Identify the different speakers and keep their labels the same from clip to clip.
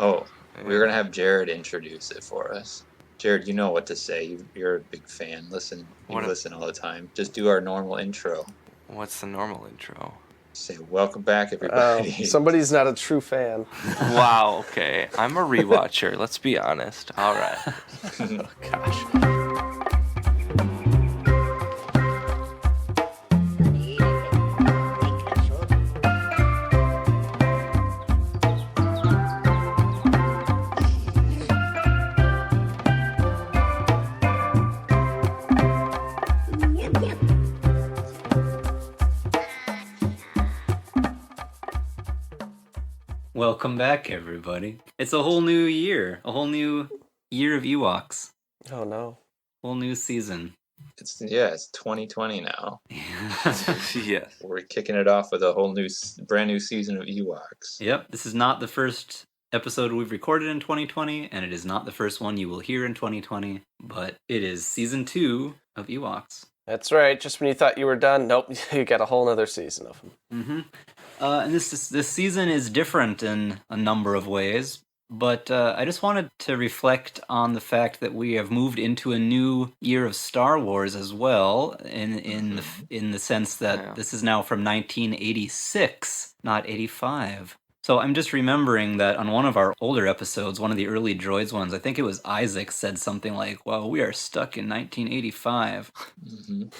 Speaker 1: Oh, we're gonna have Jared introduce it for us. Jared, you know what to say. You're a big fan. Listen all the time. Just do our normal intro.
Speaker 2: What's the normal intro?
Speaker 1: Say welcome back, everybody.
Speaker 3: Somebody's not a true fan.
Speaker 2: Wow, okay. I'm a rewatcher, let's be honest. Alright.
Speaker 3: Oh, gosh.
Speaker 4: Welcome back, everybody. It's a whole new year. A whole new year of Ewoks.
Speaker 3: Oh, no.
Speaker 4: Whole new season.
Speaker 1: It's 2020 now.
Speaker 2: Yes.
Speaker 1: We're kicking it off with a whole brand new season of Ewoks.
Speaker 4: Yep, this is not the first episode we've recorded in 2020, and it is not the first one you will hear in 2020, but it is season 2 of Ewoks.
Speaker 3: That's right. Just when you thought you were done, nope, you got a whole other season of them.
Speaker 4: Mm-hmm. And this season is different in a number of ways, but I just wanted to reflect on the fact that we have moved into a new year of Star Wars as well, in the sense that this is now from 1986, not 85. So I'm just remembering that on one of our older episodes, one of the early Droids ones, I think it was Isaac, said something like, well, we are stuck in 1985.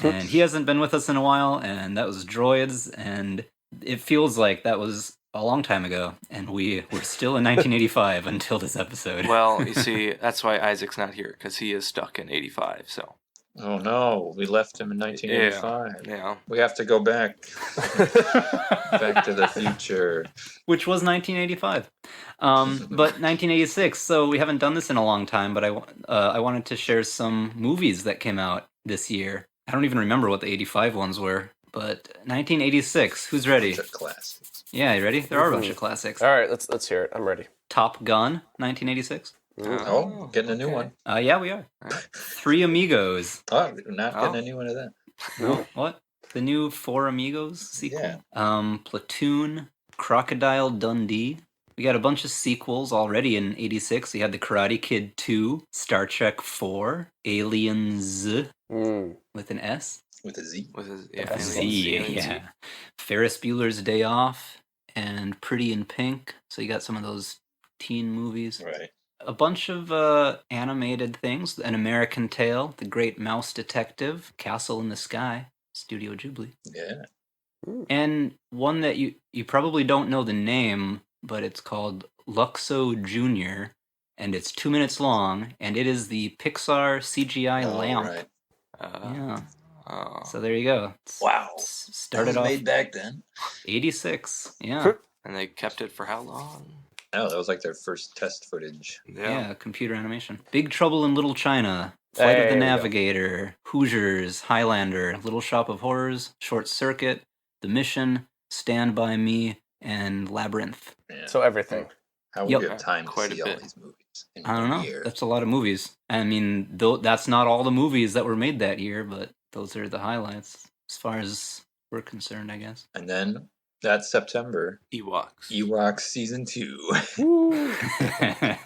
Speaker 4: And he hasn't been with us in a while, and that was Droids, and it feels like that was a long time ago, and we were still in 1985 until this episode.
Speaker 2: Well, you see, that's why Isaac's not here, because he is stuck in 85, so.
Speaker 1: Oh no, we left him in 1985.
Speaker 2: Yeah.
Speaker 1: We have to go back. Back to the future.
Speaker 4: Which was 1985. But 1986, so we haven't done this in a long time, but I wanted to share some movies that came out this year. I don't even remember what the 85 ones were, but 1986, who's ready?
Speaker 1: Bunch of classics.
Speaker 4: Yeah, you ready? There are a bunch of classics.
Speaker 3: All right, let's hear it. I'm ready.
Speaker 4: Top Gun, 1986.
Speaker 1: Oh, getting a new one.
Speaker 4: Yeah, we are. Three Amigos.
Speaker 1: Oh, we're not getting a new one of that.
Speaker 4: No, what? The new Four Amigos sequel?
Speaker 1: Yeah.
Speaker 4: Platoon, Crocodile Dundee. We got a bunch of sequels already in 86. We had The Karate Kid 2, Star Trek 4, Aliens with an S.
Speaker 1: With a Z.
Speaker 4: Yeah. Ferris Bueller's Day Off, and Pretty in Pink. So you got some of those teen movies.
Speaker 1: Right.
Speaker 4: A bunch of animated things. An American Tale, The Great Mouse Detective, Castle in the Sky, Studio Ghibli.
Speaker 1: Yeah.
Speaker 4: And one that you probably don't know the name, but it's called Luxo Jr., and it's 2 minutes long, and it is the Pixar CGI lamp.
Speaker 1: Right.
Speaker 4: Yeah. So there you go.
Speaker 1: Wow.
Speaker 4: Started
Speaker 1: that was
Speaker 4: off
Speaker 1: made back then.
Speaker 4: 86. Yeah.
Speaker 2: And they kept it for how long?
Speaker 1: Oh, that was like their first test footage.
Speaker 4: Yeah, computer animation. Big Trouble in Little China, Flight of the Navigator, Hoosiers, Highlander, Little Shop of Horrors, Short Circuit, The Mission, Stand By Me, and Labyrinth.
Speaker 1: Yeah.
Speaker 3: So everything.
Speaker 1: How would you have time to
Speaker 2: Quite a
Speaker 1: see all
Speaker 2: bit.
Speaker 1: these movies in
Speaker 4: I don't
Speaker 1: one
Speaker 4: know.
Speaker 1: year?
Speaker 4: That's a lot of movies. I mean, that's not all the movies that were made that year, but those are the highlights as far as we're concerned, I guess.
Speaker 1: And then that September,
Speaker 2: Ewoks
Speaker 1: season 2.
Speaker 3: Woo.
Speaker 1: Yeah,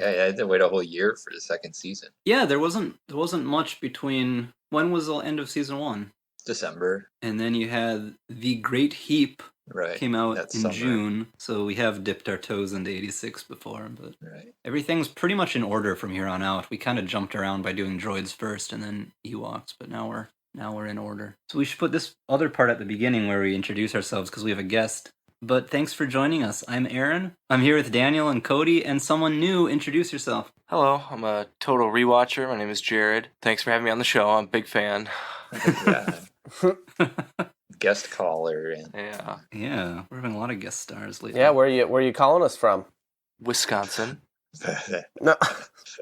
Speaker 1: I had to wait a whole year for the second season.
Speaker 4: Yeah, there wasn't much between. When was the end of season 1?
Speaker 1: December.
Speaker 4: And then you had The Great Heap.
Speaker 1: Right.
Speaker 4: Came out
Speaker 1: That's
Speaker 4: in
Speaker 1: summer.
Speaker 4: June, so we have dipped our toes into 86 before, but
Speaker 1: Right.
Speaker 4: everything's pretty much in order from here on out. We kind of jumped around by doing Droids first and then Ewoks, but now we're in order. So we should put this other part at the beginning where we introduce ourselves because we have a guest. But thanks for joining us. I'm Aaron. I'm here with Daniel and Cody, and someone new. Introduce yourself.
Speaker 2: Hello, I'm a total rewatcher. My name is Jared. Thanks for having me on the show. I'm a big fan.
Speaker 1: Yeah. Guest caller. And
Speaker 4: Yeah, we're having a lot of guest stars lately.
Speaker 3: Yeah, where you calling us from?
Speaker 2: Wisconsin.
Speaker 3: No.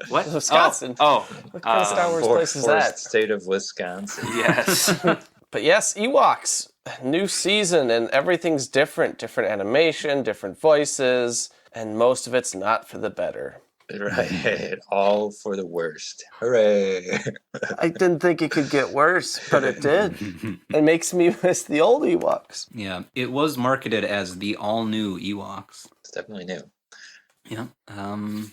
Speaker 2: What?
Speaker 3: Wisconsin.
Speaker 2: Oh.
Speaker 3: What kind of Star Wars place is that?
Speaker 1: State of Wisconsin.
Speaker 2: Yes.
Speaker 3: But yes, Ewoks. New season, and everything's different. Different animation, different voices, and most of it's not for the better.
Speaker 1: Right. All for the worst. Hooray.
Speaker 3: I didn't think it could get worse, but it did. It makes me miss the old Ewoks.
Speaker 4: Yeah, it was marketed as the all-new Ewoks.
Speaker 1: It's definitely new.
Speaker 4: Yeah.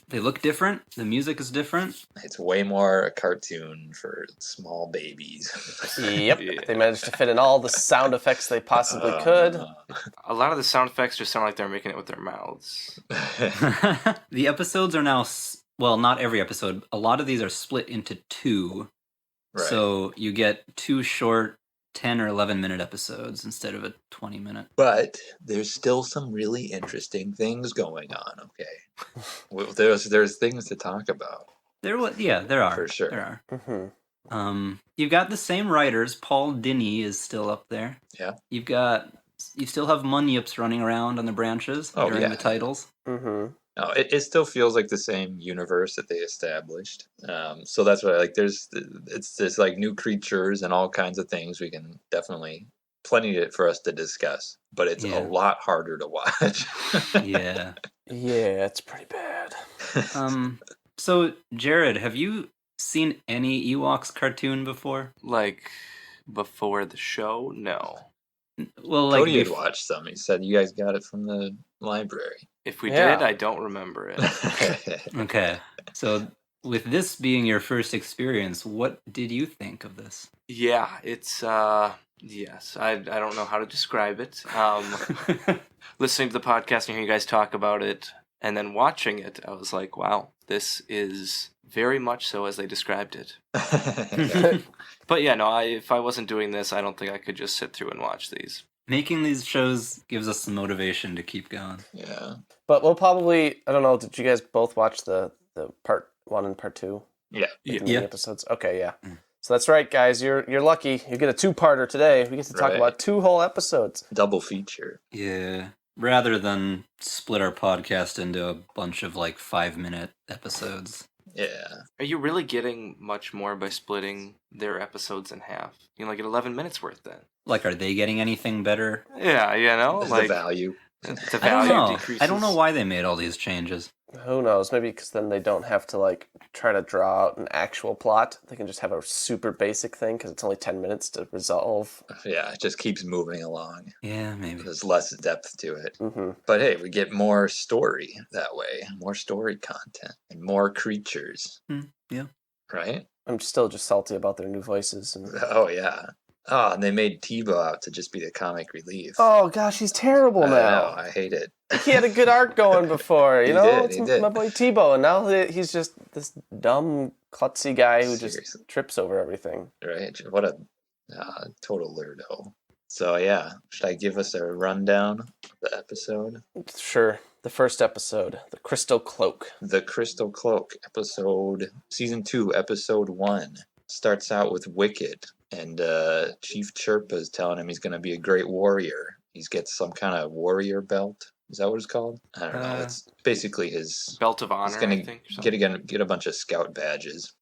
Speaker 4: They look different. The music is different.
Speaker 1: It's way more a cartoon for small babies.
Speaker 3: Yep.
Speaker 2: Yeah.
Speaker 3: They managed to fit in all the sound effects they possibly could.
Speaker 2: A lot of the sound effects just sound like they're making it with their mouths.
Speaker 4: The episodes are now, well, not every episode. A lot of these are split into 2.
Speaker 1: Right.
Speaker 4: So you get 2 short 10 or 11-minute episodes instead of a 20-minute.
Speaker 1: But there's still some really interesting things going on, okay? Well, there's things to talk about.
Speaker 4: There are.
Speaker 1: For sure.
Speaker 4: There are.
Speaker 3: Mm-hmm.
Speaker 4: You've got the same writers. Paul Dini is still up there.
Speaker 1: Yeah.
Speaker 4: You still have Munyips running around on the branches during the titles.
Speaker 3: Mm-hmm.
Speaker 1: No, it still feels like the same universe that they established. So that's what I like. It's like new creatures and all kinds of things. We can definitely plenty for us to discuss, but it's a lot harder to watch.
Speaker 4: Yeah.
Speaker 3: Yeah, it's pretty bad.
Speaker 4: So Jared, have you seen any Ewoks cartoon before?
Speaker 2: Like, before the show? No.
Speaker 4: Well, like
Speaker 1: Cody had watched some. He said you guys got it from the library.
Speaker 2: If we did, I don't remember it.
Speaker 4: Okay. So with this being your first experience, what did you think of this?
Speaker 2: Yeah, it's yes. I don't know how to describe it. Listening to the podcast and hearing you guys talk about it, and then watching it, I was like, wow, this is very much so as they described it. But yeah, no, if I wasn't doing this, I don't think I could just sit through and watch these.
Speaker 4: Making these shows gives us some motivation to keep going.
Speaker 1: Yeah.
Speaker 3: But we'll probably, I don't know, did you guys both watch the part 1 and part 2?
Speaker 1: Yeah.
Speaker 3: Like the mini episodes? Okay, yeah. So that's right, guys. You're lucky. You get a 2-parter today. We get to talk about 2 whole episodes.
Speaker 1: Double feature.
Speaker 4: Yeah. Rather than split our podcast into a bunch of like 5-minute episodes.
Speaker 1: Yeah.
Speaker 2: Are you really getting much more by splitting their episodes in half? You know, like 11 minutes worth then.
Speaker 4: Like, are they getting anything better?
Speaker 2: Yeah, you know,
Speaker 1: It's
Speaker 2: like
Speaker 1: the value.
Speaker 2: the
Speaker 4: I don't
Speaker 2: value
Speaker 4: know.
Speaker 2: decreases.
Speaker 4: I don't know why they made all these changes.
Speaker 3: Who knows? Maybe because then they don't have to like try to draw out an actual plot. They can just have a super basic thing because it's only 10 minutes to resolve.
Speaker 1: Yeah, it just keeps moving along.
Speaker 4: Yeah, maybe.
Speaker 1: There's less depth to it.
Speaker 3: Mm-hmm.
Speaker 1: But hey, we get more story that way. More story content. And more creatures.
Speaker 4: Yeah.
Speaker 1: Right?
Speaker 3: I'm still just salty about their new voices. And
Speaker 1: Oh, yeah. Oh, and they made Tebow out to just be the comic relief.
Speaker 3: oh gosh, he's terrible
Speaker 1: I
Speaker 3: now.
Speaker 1: know, I hate it.
Speaker 3: He had a good arc going before, you know.
Speaker 1: He did.
Speaker 3: My boy Tebow, and now he's just this dumb, klutzy guy who
Speaker 1: Seriously.
Speaker 3: just trips over everything.
Speaker 1: Right? What a total weirdo. So, yeah, should I give us a rundown of the episode?
Speaker 3: Sure. The first episode, The Crystal Cloak.
Speaker 1: The Crystal Cloak, Season 2, Episode 1. Starts out with Wicked, and Chief Chirpa is telling him he's going to be a great warrior. He's gets some kind of warrior belt. Is that what it's called? I don't know. It's basically his
Speaker 2: Belt of Honor,
Speaker 1: he's going
Speaker 2: I
Speaker 1: to
Speaker 2: think. Or something.
Speaker 1: get a bunch of scout badges.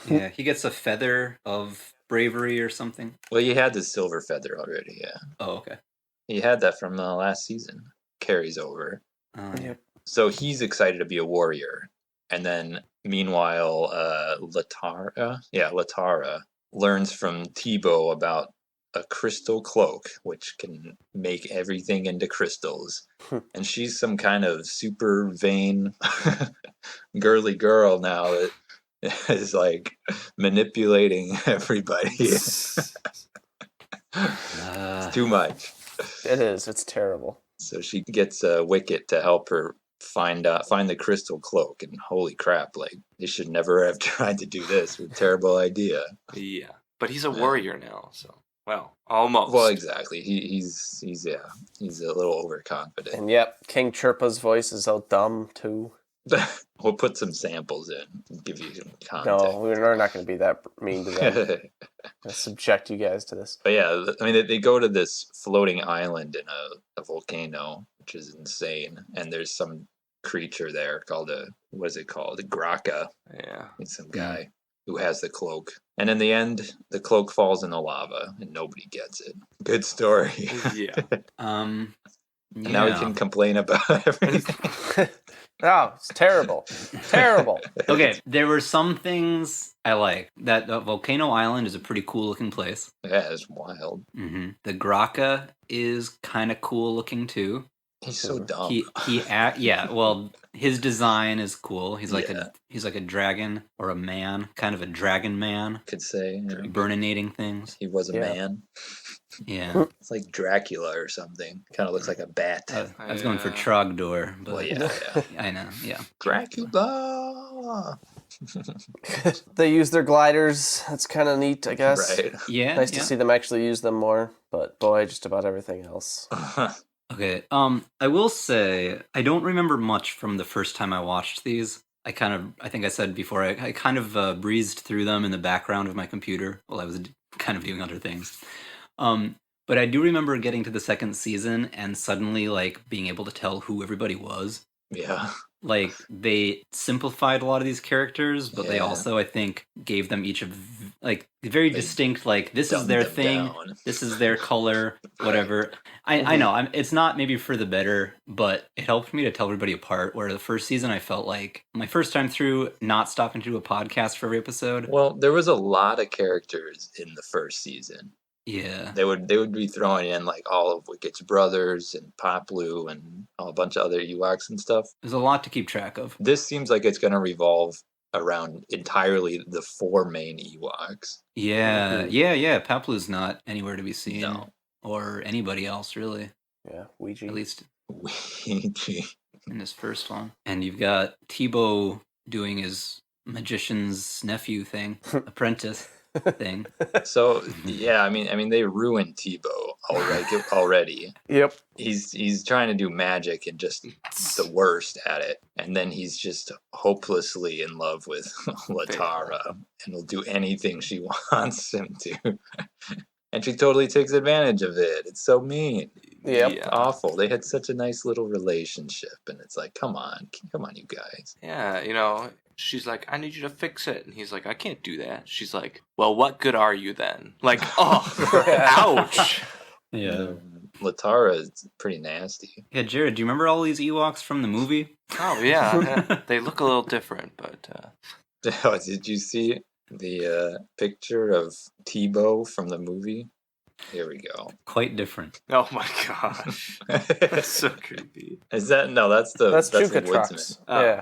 Speaker 4: Yeah, he gets a feather of bravery or something.
Speaker 1: Well, you had the silver feather already, yeah.
Speaker 4: Oh, okay.
Speaker 1: He had that from last season. Carries over.
Speaker 3: Yep.
Speaker 1: So he's excited to be a warrior. And then, meanwhile, Latara learns from Tebow about a crystal cloak, which can make everything into crystals. And she's some kind of super vain, girly girl now that is like manipulating everybody. It's too much.
Speaker 3: It is. It's terrible.
Speaker 1: So she gets Wicket to help her find the crystal cloak, and holy crap, like they should never have tried to do this. What a terrible idea.
Speaker 2: Yeah, but he's a warrior now, so well, almost.
Speaker 1: Well, exactly. He's a little overconfident.
Speaker 3: And yep, King Chirpa's voice is so dumb too.
Speaker 1: We'll put some samples in, give you some context.
Speaker 3: No, we're not going to be that mean to them. Subject you guys to this.
Speaker 1: But yeah, I mean, they go to this floating island in a volcano, which is insane. And there's some creature there called a Graka.
Speaker 2: Yeah.
Speaker 1: It's some guy who has the cloak. And in the end, the cloak falls in the lava and nobody gets it. Good story.
Speaker 2: Yeah.
Speaker 1: And now we can complain about everything.
Speaker 3: Oh, it's terrible. Terrible.
Speaker 4: Okay, there were some things I like. That Volcano Island is a pretty cool looking place.
Speaker 1: Yeah, it's wild.
Speaker 4: Mm-hmm. The Graka is kind of cool looking too.
Speaker 1: He's so dumb.
Speaker 4: Well, his design is cool. He's like
Speaker 1: Yeah.
Speaker 4: he's like a dragon or a man, kind of a dragon man,
Speaker 1: Could say
Speaker 4: burninating things.
Speaker 1: he was a man.
Speaker 4: Yeah.
Speaker 1: It's like Dracula or something. Kind of looks like a bat.
Speaker 4: I was going for Trogdor, but
Speaker 1: Well, yeah.
Speaker 4: I know. Yeah.
Speaker 1: Dracula.
Speaker 3: They use their gliders. That's kind of neat, I guess.
Speaker 1: Right.
Speaker 4: Yeah.
Speaker 3: Nice to see them actually use them more. But boy, just about everything else.
Speaker 4: Okay. I will say I don't remember much from the first time I watched these. I think I said before, I kind of breezed through them in the background of my computer while I was kind of doing other things. But I do remember getting to the second season and suddenly like being able to tell who everybody was.
Speaker 1: Yeah.
Speaker 4: Like they simplified a lot of these characters, but they
Speaker 1: Yeah.
Speaker 4: also, I think, gave them each like very distinct. Like this is
Speaker 1: dumbed
Speaker 4: their
Speaker 1: them
Speaker 4: thing,
Speaker 1: down.
Speaker 4: this is their color, whatever. I know it's not maybe for the better, but it helped me to tell everybody apart. Where the first season, I felt like my first time through, not stopping to do a podcast for every episode.
Speaker 1: Well, there was a lot of characters in the first season.
Speaker 4: Yeah,
Speaker 1: They would be throwing in like all of Wicket's brothers and Poplu and a bunch of other Ewoks and stuff.
Speaker 4: there's a lot to keep track of.
Speaker 1: This seems like it's going to revolve around entirely the 4 main Ewoks.
Speaker 4: Yeah, yeah. Paplu's not anywhere to be seen,
Speaker 1: No.
Speaker 4: or anybody else really.
Speaker 3: Yeah, Ouija.
Speaker 4: At least
Speaker 1: Ouija.
Speaker 4: in his first one. And you've got Tebow doing his magician's nephew thing, apprentice thing.
Speaker 1: So yeah, I mean they ruined Tebow already.
Speaker 3: Yep.
Speaker 1: He's trying to do magic and just the worst at it, and then he's just hopelessly in love with Latara and will do anything she wants him to. And she totally takes advantage of it. It's so mean.
Speaker 3: Yep.
Speaker 1: It's awful. They had such a nice little relationship, and it's like, come on, you guys.
Speaker 2: Yeah, she's like, I need you to fix it. And he's like, I can't do that. She's like, well, what good are you then? Like, oh, ouch.
Speaker 4: Yeah.
Speaker 1: Latara is pretty nasty.
Speaker 4: Yeah, Jared, do you remember all these Ewoks from the movie?
Speaker 2: Oh, yeah. They look a little different, but...
Speaker 1: Did you see the picture of Tebow from the movie? Here we go.
Speaker 4: Quite different.
Speaker 2: Oh, my gosh. That's so creepy.
Speaker 1: Is that that's the
Speaker 3: Chukatrax.
Speaker 2: Oh.
Speaker 3: Yeah.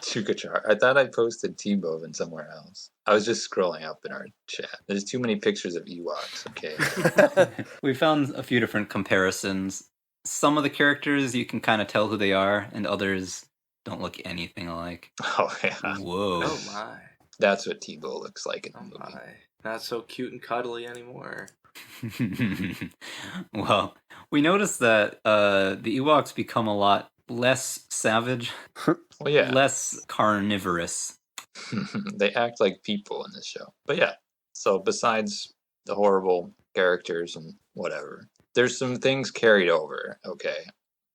Speaker 1: Chukachar. I thought I posted Tebow in somewhere else. I was just scrolling up in our chat. There's too many pictures of Ewoks. Okay.
Speaker 4: We found a few different comparisons. Some of the characters you can kind of tell who they are, and others don't look anything alike.
Speaker 1: Oh yeah.
Speaker 4: Whoa.
Speaker 2: Oh, my.
Speaker 1: That's what Tebow looks like in the
Speaker 2: Oh,
Speaker 1: movie.
Speaker 2: my. Not so cute and cuddly anymore.
Speaker 4: Well, we noticed that the Ewoks become a lot less savage,
Speaker 1: Well, yeah.
Speaker 4: less carnivorous.
Speaker 1: They act like people in this show. But yeah. So besides the horrible characters and whatever, there's some things carried over. Okay.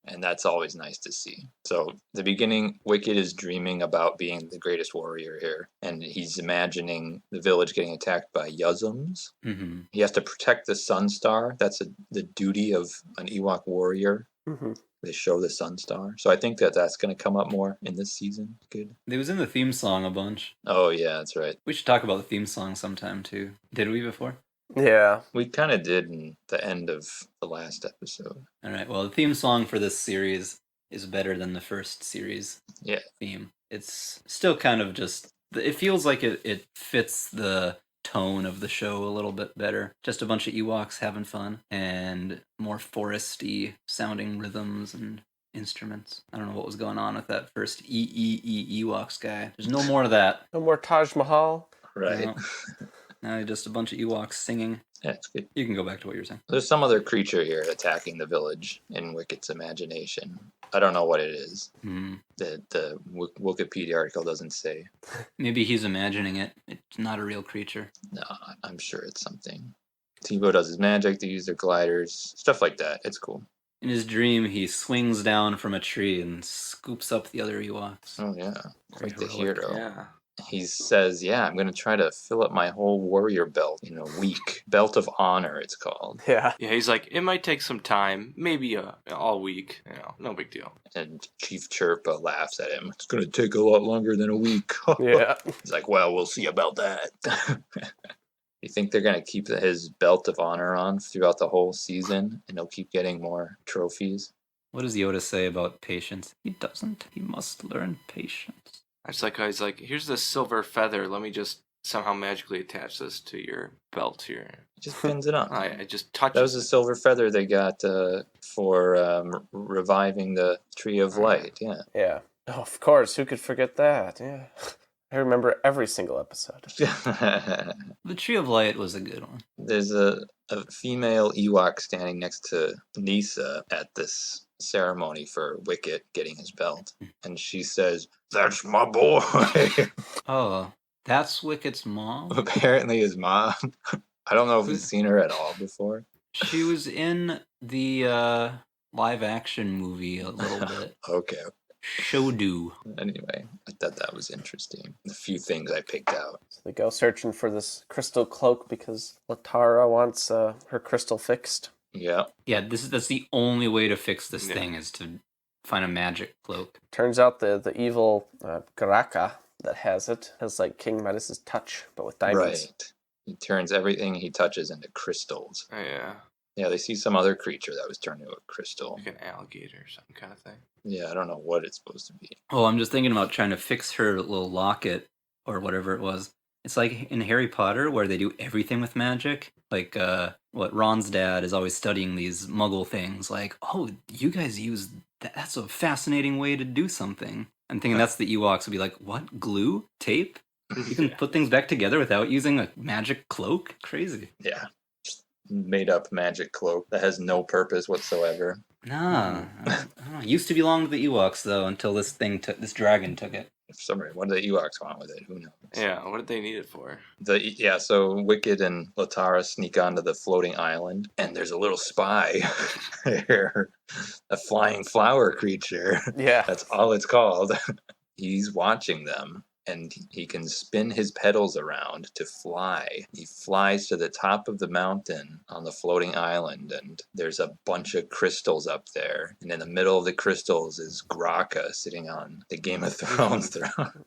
Speaker 1: And that's always nice to see. So, the beginning, Wicket is dreaming about being the greatest warrior here, and he's imagining the village getting attacked by Yuzums.
Speaker 4: Mm-hmm.
Speaker 1: He has to protect the Sun Star. That's the duty of an Ewok warrior.
Speaker 3: Mm-hmm.
Speaker 1: They show the Sun Star. So, I think that's going to come up more in this season. Good.
Speaker 4: It was in the theme song a bunch.
Speaker 1: Oh, yeah, that's right.
Speaker 4: We should talk about the theme song sometime, too. Did we before?
Speaker 3: Yeah.
Speaker 1: We kind of did in the end of the last episode.
Speaker 4: All right. Well, the theme song for this series is better than the first series
Speaker 1: Yeah.
Speaker 4: theme. It's still kind of just... It feels like it fits the tone of the show a little bit better. Just a bunch of Ewoks having fun and more foresty sounding rhythms and instruments. I don't know what was going on with that first Ewoks guy. There's no more of that.
Speaker 3: No more Taj Mahal.
Speaker 1: Right.
Speaker 4: No. Now just a bunch of Ewoks singing.
Speaker 1: Yeah, it's good.
Speaker 4: You can go back to what you were saying.
Speaker 1: There's some other creature here attacking the village in Wicket's imagination. I don't know what it is.
Speaker 4: Hmm.
Speaker 1: The Wikipedia article doesn't say.
Speaker 4: Maybe he's imagining it. It's not a real creature.
Speaker 1: No, I'm sure it's something. Tebow does his magic, they use their gliders, stuff like that. It's cool.
Speaker 4: In his dream, he swings down from a tree and scoops up the other Ewoks.
Speaker 1: Oh, yeah.
Speaker 4: Very
Speaker 1: Quite the
Speaker 4: heroic.
Speaker 1: hero.
Speaker 2: Yeah.
Speaker 1: He says, yeah, I'm going to try to fill up my whole warrior belt in a week. Belt of Honor, it's called.
Speaker 3: Yeah.
Speaker 2: Yeah, he's like, it might take some time, maybe all week, no big deal.
Speaker 1: And Chief Chirpa laughs at him. It's going to take a lot longer than a week.
Speaker 3: Yeah.
Speaker 1: He's like, well, we'll see about that. You think they're going to keep his belt of honor on throughout the whole season, and he'll keep getting more trophies?
Speaker 4: What does Yoda say about patience? He doesn't. He must learn patience.
Speaker 2: I just like how he's like, here's this silver feather. Let me just somehow magically attach this to your belt here.
Speaker 1: He just pins it on.
Speaker 2: I just touch
Speaker 1: That was a silver feather they got for reviving the Tree of Light. Yeah.
Speaker 3: Yeah. Oh, of course. Who could forget that? Yeah. I remember every single episode.
Speaker 4: The Tree of Light was a good one.
Speaker 1: There's a female Ewok standing next to Nisa at this ceremony for Wicket getting his belt. And she says, "That's my boy."
Speaker 4: Oh, that's Wicket's mom?
Speaker 1: Apparently his mom. I don't know if we've seen her at all before.
Speaker 4: She was in the live action movie a little bit.
Speaker 1: Okay.
Speaker 4: Shodu.
Speaker 1: Anyway, I thought that was interesting. The few things I picked out.
Speaker 3: So they go searching for this crystal cloak because Latara wants her crystal fixed.
Speaker 1: Yeah.
Speaker 4: Yeah, that's the only way to fix this thing is to find a magic cloak.
Speaker 3: Turns out the evil Garaka that has it has like King Midas's touch, but with diamonds.
Speaker 1: Right. He turns everything he touches into crystals.
Speaker 2: Oh, yeah.
Speaker 1: Yeah, they see some other creature that was turned into a crystal.
Speaker 2: Like an alligator or some kind of thing.
Speaker 1: Yeah, I don't know what it's supposed to be.
Speaker 4: Oh, I'm just thinking about trying to fix her little locket or whatever it was. It's like in Harry Potter where they do everything with magic. Like Ron's dad is always studying these muggle things. Like, oh, you guys use that. That's a fascinating way to do something. I'm thinking that's the Ewoks would be like, what? Glue? Tape? You can put things back together without using a magic cloak? Crazy.
Speaker 1: Yeah. Just made up magic cloak that has no purpose whatsoever.
Speaker 4: Nah. I don't know. It used to belong to the Ewoks, though, until this this dragon took it.
Speaker 1: For some reason, what do the Ewoks want with it? Who knows?
Speaker 2: Yeah, what did they need it for?
Speaker 1: So Wicket and Latara sneak onto the floating island, and there's a little spy there, a flying flower creature.
Speaker 3: Yeah.
Speaker 1: That's all it's called. He's watching them, and he can spin his petals around to fly. He flies to the top of the mountain on the floating island, and there's a bunch of crystals up there. And in the middle of the crystals is Graka sitting on the Game of Thrones throne.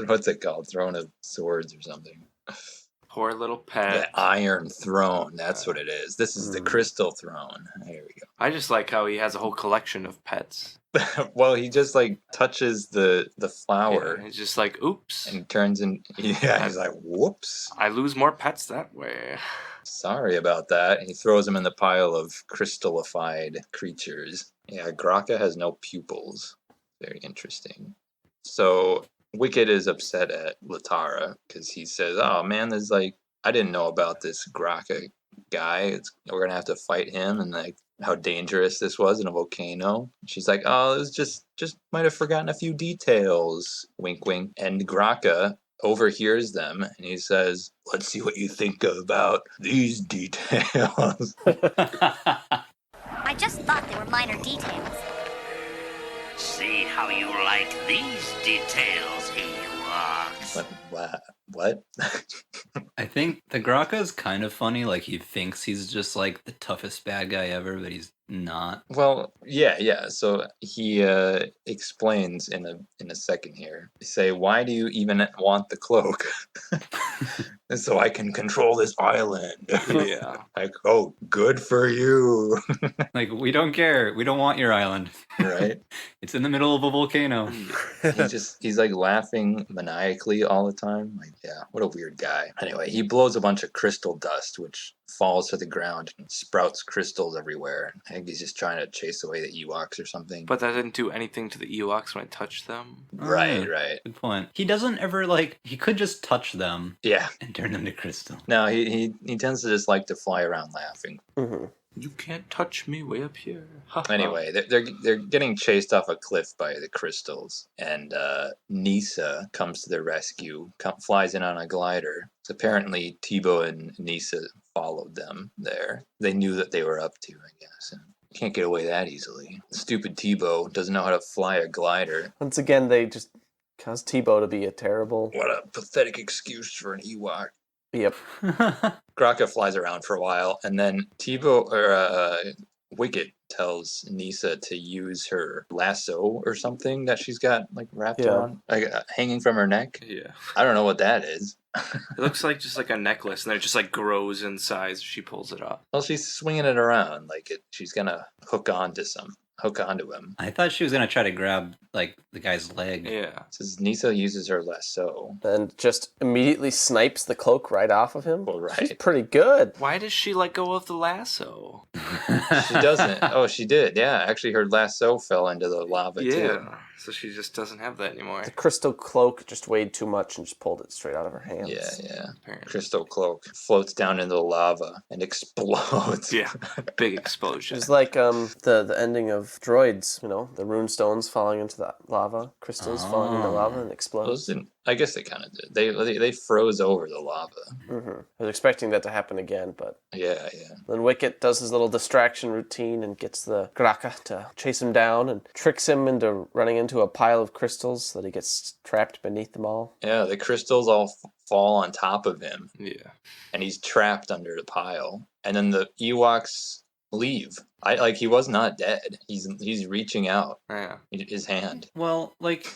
Speaker 1: What's it called? Throne of Swords or something.
Speaker 2: Poor little pet.
Speaker 1: The Iron Throne, that's what it is. This is the Crystal Throne. There we go.
Speaker 2: I just like how he has a whole collection of pets.
Speaker 1: Well, he just like touches the flower.
Speaker 2: Yeah, he's just like, oops.
Speaker 1: And turns in. Yeah, he's like, whoops.
Speaker 2: I lose more pets that way.
Speaker 1: Sorry about that. He throws him in the pile of crystallified creatures. Yeah, Graka has no pupils. Very interesting. So Wicket is upset at Latara because he says, "Oh man, there's like I didn't know about this Graka guy. We're gonna have to fight him, and like how dangerous this was in a volcano." She's like, "Oh, it was just might have forgotten a few details." Wink, wink. And Graka overhears them, and he says, "Let's see what you think about these details."
Speaker 5: I just thought they were minor details.
Speaker 6: See how you like these details, Ewoks.
Speaker 1: What?
Speaker 4: I think the Graka is kind of funny. Like, he thinks he's just, like, the toughest bad guy ever, but he's not.
Speaker 1: Well, yeah. So he explains in a second here. They say, "Why do you even want the cloak?" "So I can control this island."
Speaker 2: Yeah.
Speaker 1: Like, oh, good for you.
Speaker 4: Like, we don't care. We don't want your island.
Speaker 1: Right?
Speaker 4: It's in the middle of a volcano.
Speaker 1: He's like laughing maniacally all the time. Like, yeah, what a weird guy. Anyway, he blows a bunch of crystal dust, which falls to the ground and sprouts crystals everywhere. I think he's just trying to chase away the Ewoks or something.
Speaker 2: But that didn't do anything to the Ewoks when I touched them.
Speaker 1: Right.
Speaker 4: Good point. He doesn't ever, like, he could just touch them.
Speaker 1: Yeah.
Speaker 4: And turn them to crystal.
Speaker 1: No, he tends to just like to fly around laughing.
Speaker 3: Mm-hmm.
Speaker 2: You can't touch me way up here.
Speaker 1: Anyway, they're getting chased off a cliff by the crystals, and Nisa comes to their rescue, flies in on a glider. So apparently Tebow and Nisa followed them there. They knew that they were up to, I guess. And can't get away that easily. Stupid Tebow doesn't know how to fly a glider.
Speaker 3: Once again, they just cause Tebow to be a terrible...
Speaker 1: What a pathetic excuse for an Ewok.
Speaker 3: Yep.
Speaker 1: Graka flies around for a while, and then Wicket tells Nisa to use her lasso or something that she's got like wrapped around, like hanging from her neck.
Speaker 2: Yeah.
Speaker 1: I don't know what that is.
Speaker 2: It looks like just like a necklace, and then it just like grows in size as she pulls it off.
Speaker 1: Well, she's swinging it around like she's gonna hook onto him.
Speaker 4: I thought she was gonna try to grab like the guy's leg.
Speaker 2: Yeah.
Speaker 1: Says Nisa uses her lasso.
Speaker 3: And just immediately snipes the cloak right off of him.
Speaker 1: Well, right.
Speaker 3: She's pretty good.
Speaker 2: Why does she let go of the lasso?
Speaker 1: She doesn't. Oh, she did. Yeah, actually, her lasso fell into the lava too.
Speaker 2: Yeah. So she just doesn't have that anymore.
Speaker 3: The crystal cloak just weighed too much and just pulled it straight out of her hands.
Speaker 1: Yeah.
Speaker 2: Apparently.
Speaker 1: Crystal cloak floats down into the lava and explodes.
Speaker 2: Yeah. Big explosion.
Speaker 3: It's like the ending of Droids, the rune stones falling into the lava, crystals falling into lava and explode.
Speaker 1: Those didn't. I guess they kind of did. They froze over the lava.
Speaker 3: I was expecting that to happen again, but
Speaker 1: Yeah.
Speaker 3: then Wicket does his little distraction routine and gets the Graka to chase him down and tricks him into running into a pile of crystals so that he gets trapped beneath them all.
Speaker 1: Yeah, the crystals all fall on top of him.
Speaker 2: Yeah.
Speaker 1: And he's trapped under the pile. And then the Ewoks leave. He was not dead. He's reaching out his hand.
Speaker 4: Well, like,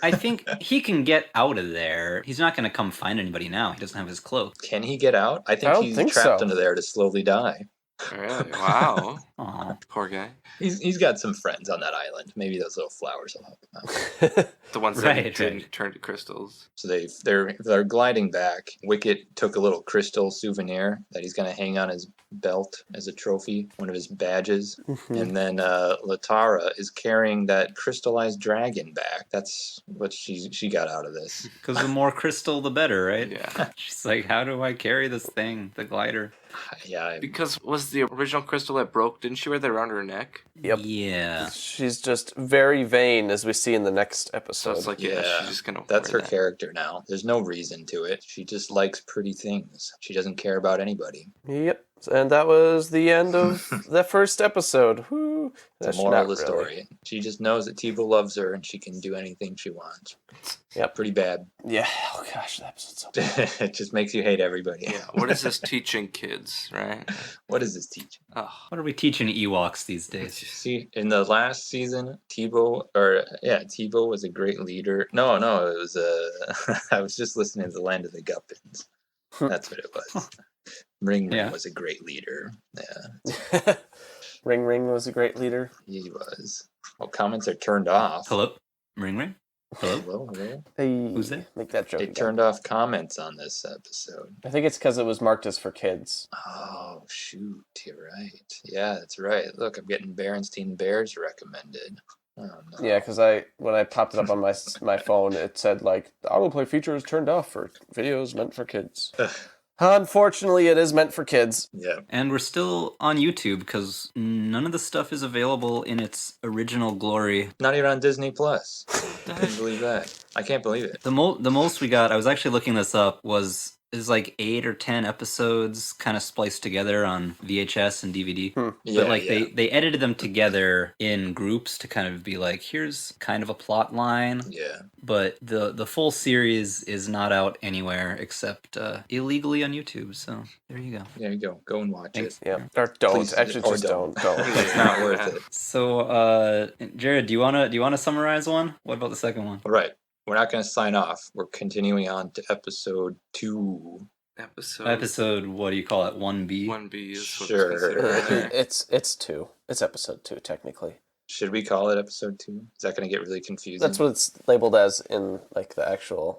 Speaker 4: I think he can get out of there. He's not gonna come find anybody now. He doesn't have his cloak.
Speaker 1: Can he get out? I
Speaker 3: don't
Speaker 1: he's
Speaker 3: think
Speaker 1: trapped
Speaker 3: so.
Speaker 1: under there to slowly die.
Speaker 2: Really? Wow.
Speaker 4: Aw.
Speaker 2: Poor guy.
Speaker 1: He's got some friends on that island. Maybe those little flowers will help him out.
Speaker 2: The ones that
Speaker 4: Right.
Speaker 2: didn't turn to crystals.
Speaker 1: So they're gliding back. Wicket took a little crystal souvenir that he's gonna hang on his belt as a trophy, one of his badges. And then Latara is carrying that crystallized dragon back. That's what she got out of this.
Speaker 4: Because the more crystal, the better, right?
Speaker 2: Yeah.
Speaker 4: She's like, how do I carry this thing, the glider?
Speaker 1: Yeah,
Speaker 2: Because was the original crystal that broke, didn't she wear that around her neck?
Speaker 3: Yep.
Speaker 4: Yeah.
Speaker 3: She's just very vain, as we see in the next episode.
Speaker 2: So it's like, she's just gonna
Speaker 1: that's her
Speaker 2: wear that.
Speaker 1: character now. There's no reason to it. She just likes pretty things. She doesn't care about anybody.
Speaker 3: Yep. And that was the end of the first episode. Whoo.
Speaker 1: It's the moral of the story. She just knows that Tebow loves her and she can do anything she wants.
Speaker 3: Yep.
Speaker 1: Pretty bad.
Speaker 3: Yeah. Oh gosh, that episode's so bad.
Speaker 1: It just makes you hate everybody.
Speaker 2: Yeah. What is this teaching kids, right?
Speaker 1: What is this teaching?
Speaker 2: Oh.
Speaker 4: What are we teaching Ewoks these days?
Speaker 1: See, in the last season, Tebow was a great leader. No, it was I was just listening to the Land of the Guppins. That's what it was. Ring was a great leader. Yeah.
Speaker 3: Ring was a great leader.
Speaker 1: He was. Well, comments are turned off.
Speaker 4: Hello? Ring? Hello?
Speaker 1: Hello?
Speaker 3: Hey,
Speaker 4: Who's there?
Speaker 3: make that joke
Speaker 1: They
Speaker 3: again.
Speaker 1: turned off comments on this episode.
Speaker 3: I think it's because it was marked as for kids.
Speaker 1: Oh, shoot. You're right. Yeah, that's right. Look, I'm getting Berenstein Bears recommended. Oh, no.
Speaker 3: Yeah, because when I popped it up on my phone, it said like the autoplay feature is turned off for videos meant for kids. Unfortunately, it is meant for kids.
Speaker 1: Yeah.
Speaker 4: And we're still on YouTube because none of the stuff is available in its original glory.
Speaker 1: Not even on Disney Plus. I can't believe that. I can't believe it.
Speaker 4: The most we got, I was actually looking this up, is like 8 or 10 episodes kind of spliced together on VHS and DVD.
Speaker 1: Yeah,
Speaker 4: But like
Speaker 1: yeah.
Speaker 4: they edited them together in groups to kind of be like, here's kind of a plot line.
Speaker 1: Yeah.
Speaker 4: But the full series is not out anywhere except illegally on YouTube. So there you go.
Speaker 1: There you go. Go and watch
Speaker 4: Thanks.
Speaker 1: it.
Speaker 3: Yeah, or don't.
Speaker 1: Please,
Speaker 3: Actually,
Speaker 1: or
Speaker 3: just don't.
Speaker 1: It's not worth it.
Speaker 4: So Jared, do you wanna summarize one? What about the second one?
Speaker 1: All right. We're not going to sign off. We're continuing on to episode 2.
Speaker 2: Episode
Speaker 4: What do you call it? 1B?
Speaker 2: 1B is
Speaker 1: Sure.
Speaker 2: what's considered.
Speaker 3: It's 2. It's episode 2 technically.
Speaker 1: Should we call it episode 2? Is that going to get really confusing?
Speaker 3: That's what it's labeled as in like the episode.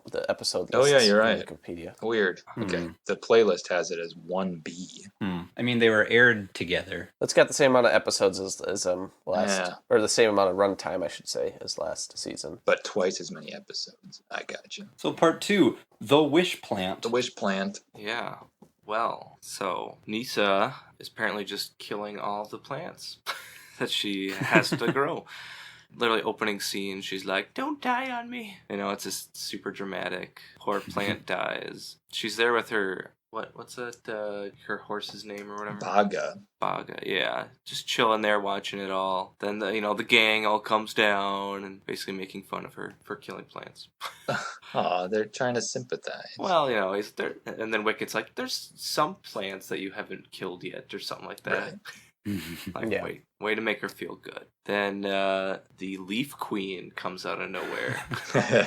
Speaker 1: Oh, yeah,
Speaker 3: lists
Speaker 1: you're
Speaker 3: on
Speaker 1: right.
Speaker 3: Wikipedia.
Speaker 1: Weird. Okay. The playlist has it as 1B.
Speaker 4: I mean, they were aired together.
Speaker 3: It's got the same amount of episodes as last,
Speaker 1: Yeah.
Speaker 3: or the same amount of runtime, I should say, as last season.
Speaker 1: But twice as many episodes. I got you.
Speaker 4: So part 2, The Wish Plant.
Speaker 1: The Wish Plant.
Speaker 2: Yeah. Well, so Nisa is apparently just killing all the plants that she has to grow. Literally opening scene, she's like, "Don't die on me." It's just super dramatic. Poor plant dies. She's there with her, what's it, her horse's name or whatever? Baga, yeah. Just chilling there watching it all. Then the gang all comes down and basically making fun of her for killing plants.
Speaker 1: Aw, they're trying to sympathize.
Speaker 2: Well, he's there, and then Wicket's like, "There's some plants that you haven't killed yet," or something like that.
Speaker 1: Right.
Speaker 2: Like,
Speaker 3: Yeah.
Speaker 2: way to make her feel good. Then the Leaf Queen comes out of nowhere.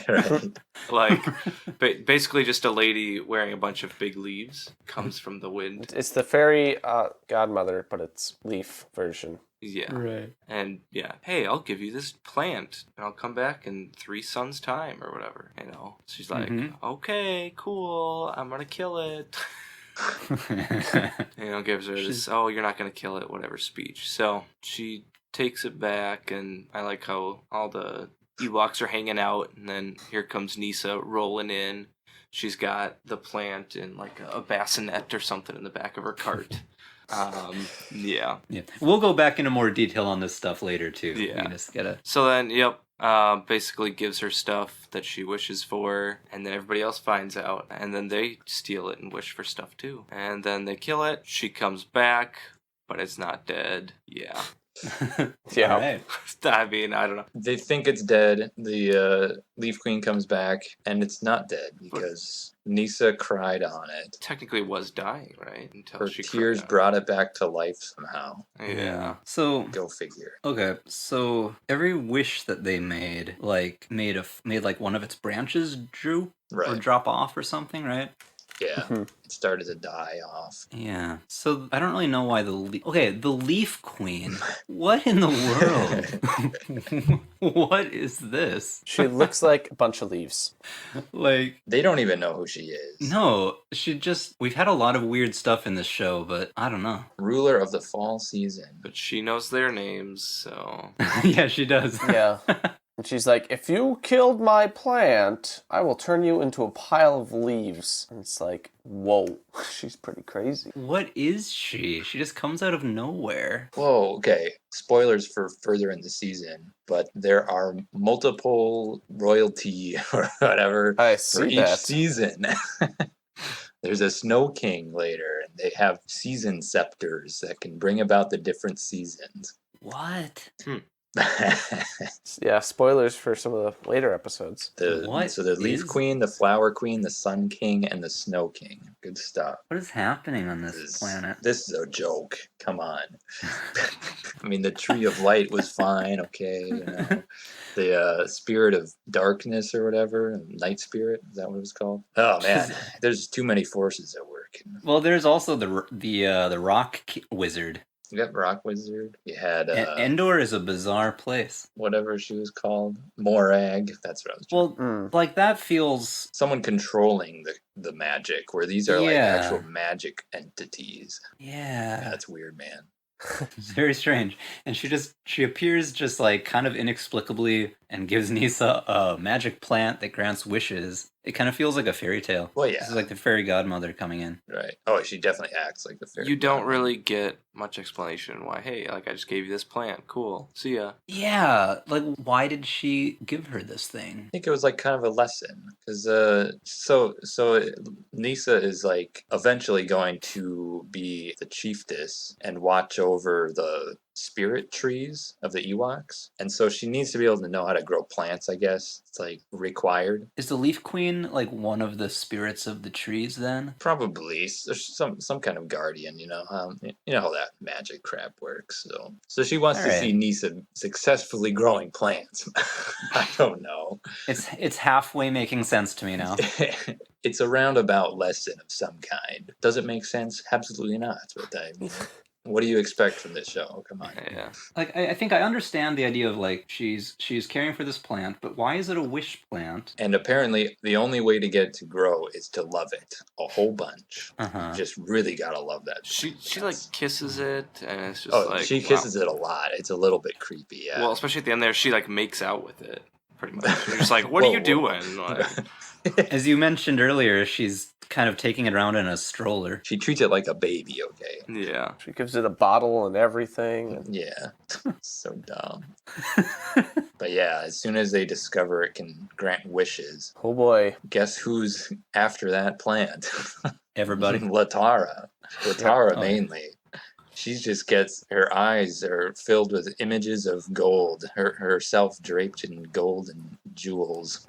Speaker 1: Right.
Speaker 2: Like, basically just a lady wearing a bunch of big leaves comes from the wind.
Speaker 3: It's the fairy godmother, but it's leaf version.
Speaker 2: Yeah.
Speaker 4: Right.
Speaker 2: And yeah, hey, I'll give you this plant and I'll come back in 3 suns time or whatever, you know. She's like, okay, cool, I'm gonna kill it. You know, gives her this, oh, you're not gonna kill it, whatever speech. So she takes it back, and I like how all the Ewoks are hanging out, and then here comes Nisa rolling in. She's got the plant in like a bassinet or something in the back of her cart. Yeah.
Speaker 4: We'll go back into more detail on this stuff later too.
Speaker 2: Yeah.
Speaker 4: We just gotta.
Speaker 2: So then, basically gives her stuff that she wishes for, and then everybody else finds out, and then they steal it and wish for stuff too. And then they kill it. She comes back, but it's not dead. Yeah.
Speaker 3: Yeah.
Speaker 4: All right.
Speaker 2: I mean, I don't know.
Speaker 1: They think it's dead. The Leaf Queen comes back, and it's not dead because Nisa cried on it.
Speaker 2: Technically, it was dying, right? Until
Speaker 1: Her
Speaker 2: she
Speaker 1: tears
Speaker 2: cried out.
Speaker 1: brought it back to life somehow.
Speaker 2: Yeah.
Speaker 4: So
Speaker 1: Go figure.
Speaker 4: okay, so every wish that they made, like made like one of its branches droop or
Speaker 1: Right.
Speaker 4: drop off or something, right?
Speaker 1: Yeah. It started to die off.
Speaker 4: Yeah. So I don't really know why the Leaf Queen. What in the world? What is this?
Speaker 3: She looks like a bunch of leaves.
Speaker 4: Like,
Speaker 1: They don't even know who she is.
Speaker 4: no, we've had a lot of weird stuff in this show, but I don't know.
Speaker 1: Ruler of the fall season.
Speaker 2: But she knows their names, so...
Speaker 4: Yeah, she does.
Speaker 3: Yeah. And she's like, if you killed my plant, I will turn you into a pile of leaves. And it's like, whoa, she's pretty crazy.
Speaker 4: What is she? She just comes out of nowhere.
Speaker 1: Whoa, okay. Spoilers for further in the season, but there are multiple royalty or whatever
Speaker 3: I
Speaker 1: for
Speaker 3: see
Speaker 1: each
Speaker 3: that.
Speaker 1: season. There's a Snow King later, and they have season scepters that can bring about the different seasons.
Speaker 4: What?
Speaker 3: Yeah, spoilers for some of the later episodes.
Speaker 1: So the Leaf Queen, the Flower Queen, the Sun King, and the Snow King. Good stuff.
Speaker 4: What is happening on this planet?
Speaker 1: This is a joke. Come on. I mean, the Tree of Light was fine, okay. You know. The Spirit of Darkness or whatever, Night Spirit, is that what it was called? Oh man, there's too many forces at work.
Speaker 4: Well, there's also the Rock Wizard.
Speaker 1: You got Rock Wizard. You had
Speaker 4: Endor is a bizarre place.
Speaker 1: whatever she was called, Morag. That's what I was.
Speaker 4: Well, like that feels
Speaker 1: Someone controlling the magic, where these are like
Speaker 4: Yeah.
Speaker 1: actual magic entities.
Speaker 4: yeah.
Speaker 1: That's weird, man.
Speaker 4: It's very strange. And she appears just like kind of inexplicably and gives Nisa a magic plant that grants wishes. It kind of feels like a fairy tale.
Speaker 1: Well, yeah.
Speaker 4: This is like the fairy godmother coming in.
Speaker 1: Right. Oh, she definitely acts like the fairy.
Speaker 2: You don't
Speaker 1: godmother.
Speaker 2: really get much explanation why, hey, like, I just gave you this plant. Cool. See ya.
Speaker 4: Yeah, like why did she give her this thing?
Speaker 1: I think it was like kind of a lesson because so Nisa is like eventually going to be the chiefess and watch over the spirit trees of the Ewoks, and so she needs to be able to know how to grow plants. I guess it's like required.
Speaker 4: Is the Leaf Queen like one of the spirits of the trees then?
Speaker 1: Probably there's some kind of guardian. You know how that magic crap works. So she wants to
Speaker 4: Alright.
Speaker 1: see Nisa successfully growing plants. I don't know.
Speaker 4: It's halfway making sense to me now.
Speaker 1: It's a roundabout lesson of some kind. Does it make sense? Absolutely not. But I mean, what do you expect from this show? Come on.
Speaker 2: Yeah.
Speaker 4: Like I think I understand the idea of like she's caring for this plant, but why is it a wish plant?
Speaker 1: And apparently, the only way to get it to grow is to love it a whole bunch.
Speaker 4: Uh-huh.
Speaker 1: You just really gotta love that.
Speaker 2: She
Speaker 1: thing.
Speaker 2: like kisses it, and it's just
Speaker 1: Oh,
Speaker 2: like...
Speaker 1: she
Speaker 2: wow.
Speaker 1: kisses it a lot. It's a little bit creepy. Yeah.
Speaker 2: Well, especially at the end there, she like makes out with it, pretty much. You're just like, what are you doing? Like,
Speaker 4: As you mentioned earlier, she's kind of taking it around in a stroller.
Speaker 1: She treats it like a baby. Okay.
Speaker 2: yeah.
Speaker 3: She gives it a bottle and everything. And
Speaker 1: Yeah. So dumb. But yeah, as soon as they discover it can grant wishes,
Speaker 3: oh boy.
Speaker 1: guess who's after that plant?
Speaker 4: Everybody.
Speaker 1: Latara
Speaker 4: Oh.
Speaker 1: mainly. She just gets, her eyes are filled with images of gold, herself draped in gold and jewels.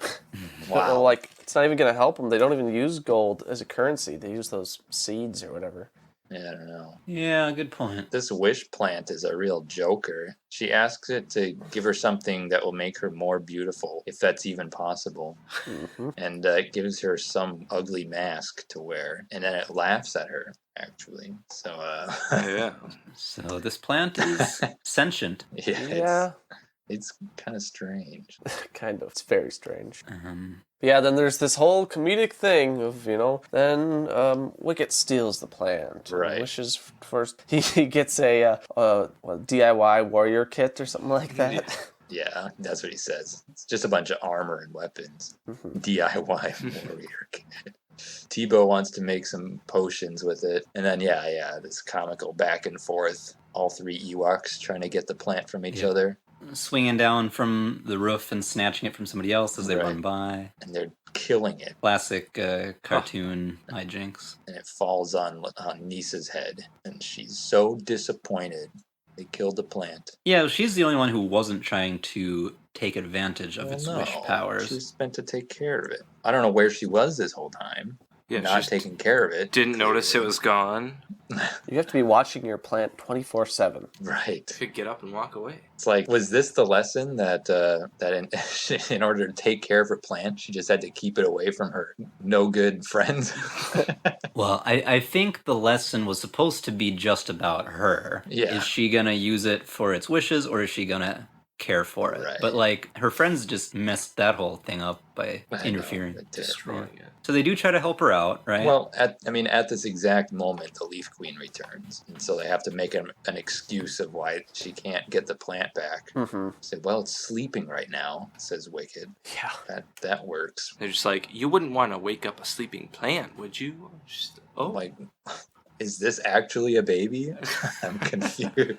Speaker 3: Well, like, it's not even going to help them. They don't even use gold as a currency. They use those seeds or whatever.
Speaker 1: Yeah, I don't know.
Speaker 4: Yeah, good point.
Speaker 1: This wish plant is a real joker. She asks it to give her something that will make her more beautiful, if that's even possible.
Speaker 3: Mm-hmm.
Speaker 1: And it gives her some ugly mask to wear. And then it laughs at her, actually. So,
Speaker 2: Yeah.
Speaker 4: So this plant is sentient.
Speaker 1: yeah, it's kind of strange.
Speaker 3: Kind of. It's very strange. Yeah, then there's this whole comedic thing of, then Wicket steals the plant.
Speaker 1: Right.
Speaker 3: Wishes first. He gets a DIY warrior kit or something like that.
Speaker 1: Yeah, that's what he says. It's just a bunch of armor and weapons. DIY warrior kit. Tebow wants to make some potions with it. And then, this comical back and forth. All three Ewoks trying to get the plant from each other.
Speaker 4: Swinging down from the roof and snatching it from somebody else as they run by.
Speaker 1: And they're killing it.
Speaker 4: Classic cartoon hijinks.
Speaker 1: And it falls on Nisa's head. And she's so disappointed. They killed the plant.
Speaker 4: Yeah, she's the only one who wasn't trying to take advantage of its wish powers.
Speaker 1: She was meant to take care of it. I don't know where she was this whole time.
Speaker 2: Yeah,
Speaker 1: not taking care of it.
Speaker 2: Didn't notice it was gone.
Speaker 3: You have to be watching your plant 24/7.
Speaker 1: Right.
Speaker 2: Could get up and walk away.
Speaker 1: It's like, was this the lesson that in order to take care of her plant, she just had to keep it away from her no good friends?
Speaker 4: Well, I think the lesson was supposed to be just about her.
Speaker 1: Yeah.
Speaker 4: Is she gonna use it for its wishes, or is she gonna care for it?
Speaker 1: Right.
Speaker 4: But her friends just messed that whole thing up by interfering.
Speaker 2: Destroying it.
Speaker 4: So they do try to help her out, right?
Speaker 1: Well, at this exact moment, the Leaf Queen returns. And so they have to make an excuse of why she can't get the plant back.
Speaker 3: Mm-hmm.
Speaker 1: Say, well, it's sleeping right now, says Wicked.
Speaker 3: Yeah.
Speaker 1: That works.
Speaker 2: They're just like, you wouldn't want to wake up a sleeping plant, would you?
Speaker 1: Like, is this actually a baby? I'm confused.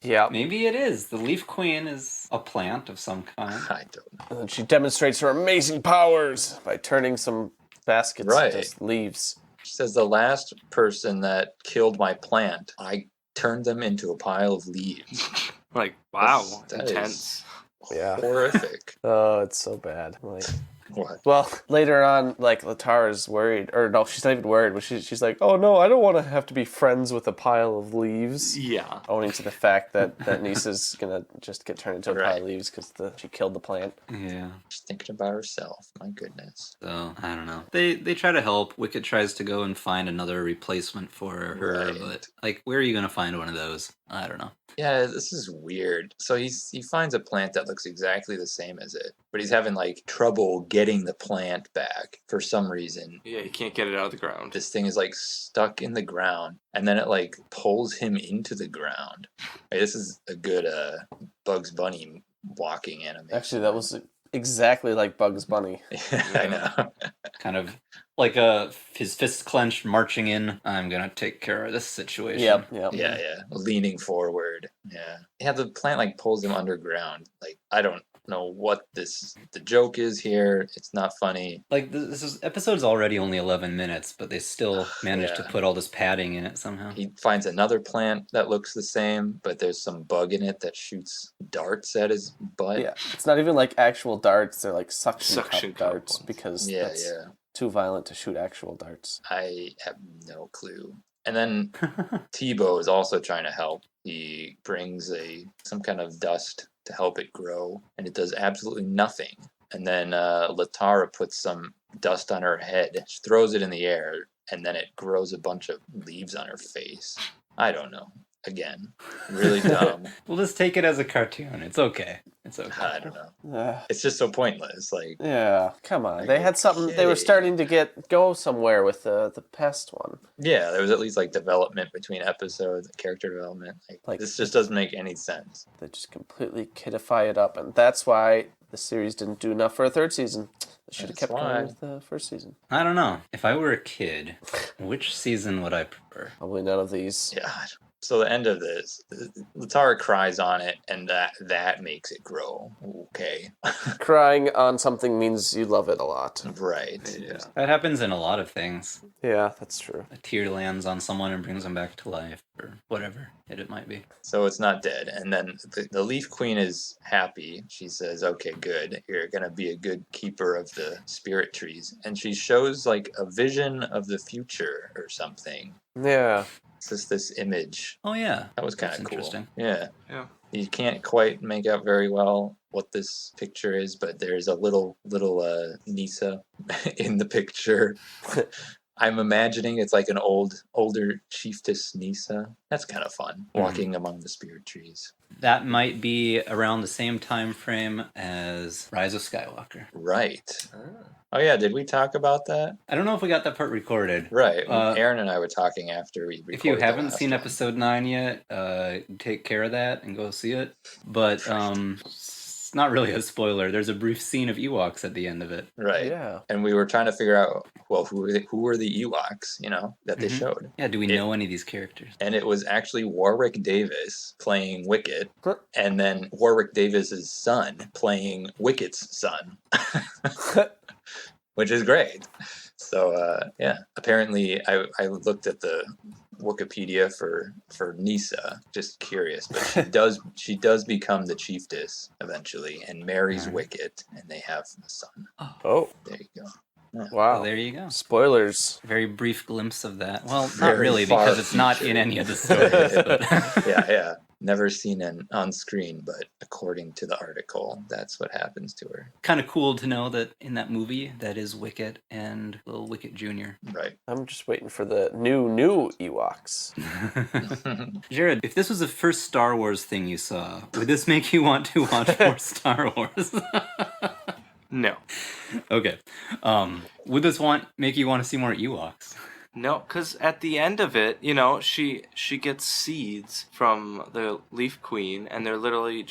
Speaker 3: Yeah.
Speaker 4: Maybe it is. The Leaf Queen is a plant of some kind.
Speaker 1: I don't know.
Speaker 3: And then she demonstrates her amazing powers by turning some baskets into leaves.
Speaker 1: She says, the last person that killed my plant, I turned them into a pile of leaves.
Speaker 2: Like, wow,
Speaker 1: That
Speaker 2: intense.
Speaker 3: Yeah.
Speaker 1: Horrific.
Speaker 3: Oh, it's so bad.
Speaker 1: What?
Speaker 3: Well, later on, Latara's worried, or no, she's not even worried, but she's like, oh no, I don't want to have to be friends with a pile of leaves.
Speaker 2: Yeah.
Speaker 3: Owning to the fact that Nisa's gonna just get turned into a pile of leaves because she killed the plant.
Speaker 4: Yeah.
Speaker 1: She's thinking about herself. My goodness.
Speaker 4: So, I don't know. They try to help. Wicket tries to go and find another replacement for her, but, where are you going to find one of those? I don't know.
Speaker 1: Yeah, this is weird. So he finds a plant that looks exactly the same as it, but he's having trouble getting the plant back for some reason.
Speaker 2: Yeah, he can't get it out of the ground.
Speaker 1: This thing is stuck in the ground, and then it pulls him into the ground. Hey, this is a good Bugs Bunny walking animation.
Speaker 3: Actually, that was exactly like Bugs Bunny.
Speaker 1: I know.
Speaker 4: Kind of like his fists clenched, marching in. I'm gonna take care of this situation.
Speaker 3: Yep.
Speaker 1: Yeah. Leaning forward. Yeah, the plant pulls him underground. I don't know what the joke is here. It's not funny.
Speaker 4: This episode's already only 11 minutes, but they still managed to put all this padding in it somehow.
Speaker 1: He finds another plant that looks the same, but there's some bug in it that shoots darts at his butt.
Speaker 3: Yeah, it's not even actual darts. They're suction cup darts
Speaker 2: ones.
Speaker 3: because that's too violent to shoot actual darts.
Speaker 1: I have no clue. And then Tebow is also trying to help. He brings some kind of dust to help it grow, and it does absolutely nothing. And then Latara puts some dust on her head. She throws it in the air, and then it grows a bunch of leaves on her face. I don't know. Again, really dumb.
Speaker 4: We'll just take it as a cartoon. It's okay.
Speaker 1: I don't know. It's just so pointless.
Speaker 3: Yeah, come on. They had something. They were starting to go somewhere with the pest one.
Speaker 1: Yeah, there was at least development between episodes, character development. This just doesn't make any sense.
Speaker 3: They just completely kidify it up, and that's why the series didn't do enough for a third season. They should have kept going with the first season.
Speaker 4: I don't know. If I were a kid, which season would I prefer?
Speaker 3: Probably none of these.
Speaker 1: Yeah. So the end of this, Latara cries on it, and that makes it grow. Okay.
Speaker 3: Crying on something means you love it a lot.
Speaker 1: Right.
Speaker 2: Yeah.
Speaker 4: That happens in a lot of things.
Speaker 3: Yeah, that's true.
Speaker 4: A tear lands on someone and brings them back to life, or whatever it might be.
Speaker 1: So it's not dead. And then the Leaf Queen is happy. She says, okay, good. You're going to be a good keeper of the spirit trees. And she shows a vision of the future or something.
Speaker 3: Yeah.
Speaker 1: It's just this image.
Speaker 4: Oh yeah,
Speaker 1: That was kind
Speaker 4: that's
Speaker 1: of cool.
Speaker 4: interesting.
Speaker 1: Yeah.
Speaker 2: Yeah.
Speaker 1: You can't quite make out very well what this picture is, but there's a little Nisa in the picture. I'm imagining it's like an older chiefess Nisa. That's kind of fun, walking among the spirit trees.
Speaker 4: That might be around the same time frame as Rise of Skywalker.
Speaker 1: Right. Oh yeah, did we talk about that?
Speaker 4: I don't know if we got that part recorded.
Speaker 1: Right. Aaron and I were talking after we recorded.
Speaker 4: If you haven't
Speaker 1: the last
Speaker 4: seen
Speaker 1: one.
Speaker 4: episode 9 yet, take care of that and go see it. But it's not really a spoiler. There's a brief scene of Ewoks at the end of it.
Speaker 1: Right.
Speaker 3: Yeah.
Speaker 1: And we were trying to figure out, well, who were the Ewoks, that they showed.
Speaker 4: Yeah, do we know any of these characters?
Speaker 1: And it was actually Warwick Davis playing Wicket, and then Warwick Davis's son playing Wicket's son, which is great. So yeah, apparently I looked at the Wikipedia for Nisa, just curious, but she does become the chiefess eventually and marries Wicket, and they have a son.
Speaker 3: Oh.
Speaker 1: There you go.
Speaker 3: Wow.
Speaker 4: Well, there you go.
Speaker 3: Spoilers.
Speaker 4: Very brief glimpse of that. Well, not
Speaker 1: Very
Speaker 4: really,
Speaker 1: far
Speaker 4: because it's not
Speaker 1: future.
Speaker 4: in any of the stories. But
Speaker 1: Yeah. Never seen on screen, but according to the article, that's what happens to her.
Speaker 4: kind of cool to know that in that movie, that is Wicket and little Wicket Jr.
Speaker 1: Right.
Speaker 3: I'm just waiting for the new Ewoks.
Speaker 4: Jared, if this was the first Star Wars thing you saw, would this make you want to watch more Star Wars?
Speaker 2: No.
Speaker 4: Okay. Would this make you want to see more Ewoks?
Speaker 2: No, because at the end of it, she gets seeds from the Leaf Queen, and they're literally